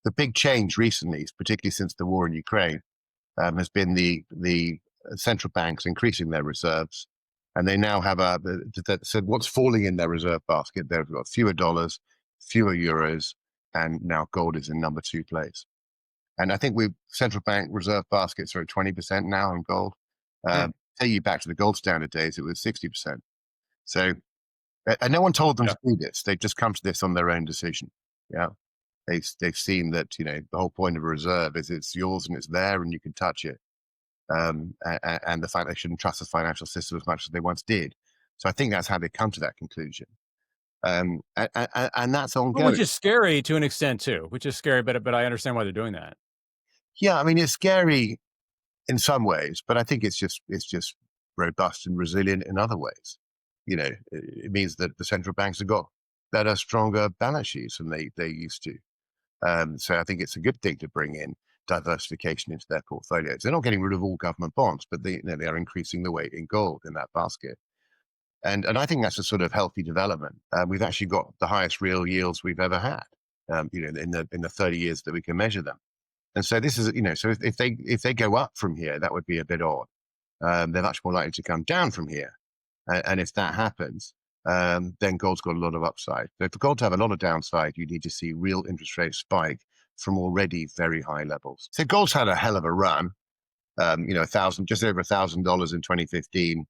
the big change recently, particularly since the war in Ukraine, has been the central banks increasing their reserves, and they now have said what's falling in their reserve basket. They've got fewer dollars, fewer euros, and now gold is in number 2 place. And I think central bank reserve baskets are at 20% now in gold. Hmm. Take you back to the gold standard days, it was 60%. So, and no one told them to do this. They've just come to this on their own decision. Yeah. They've seen that, the whole point of a reserve is it's yours and it's there and you can touch it. And the fact they shouldn't trust the financial system as much as they once did. So I think that's how they come to that conclusion. And that's ongoing. Which is scary to an extent too, which is scary, but I understand why they're doing that. Yeah, I mean, it's scary in some ways, but I think it's just robust and resilient in other ways. It means that the central banks have got better, stronger balance sheets than they used to. So I think it's a good thing to bring in diversification into their portfolios. They're not getting rid of all government bonds, but they are increasing the weight in gold in that basket. And I think that's a sort of healthy development. We've actually got the highest real yields we've ever had, in the 30 years that we can measure them. And so this is, so if they go up from here, that would be a bit odd. They're much more likely to come down from here. And if that happens, then gold's got a lot of upside. So for gold to have a lot of downside, you need to see real interest rates spike from already very high levels. So gold's had a hell of a run. Just over $1,000 in 2015,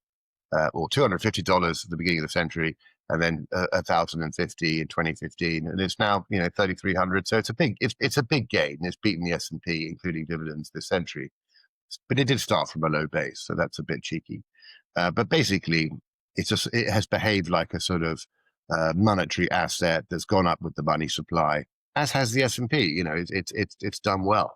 or $250 at the beginning of the century, and then 1,050 in 2015, and it's now 3,300. So it's a big gain. It's beaten the S&P, including dividends, this century. But it did start from a low base, so that's a bit cheeky. But basically, it has behaved like a sort of monetary asset that's gone up with the money supply, as has the S&P. It's done well.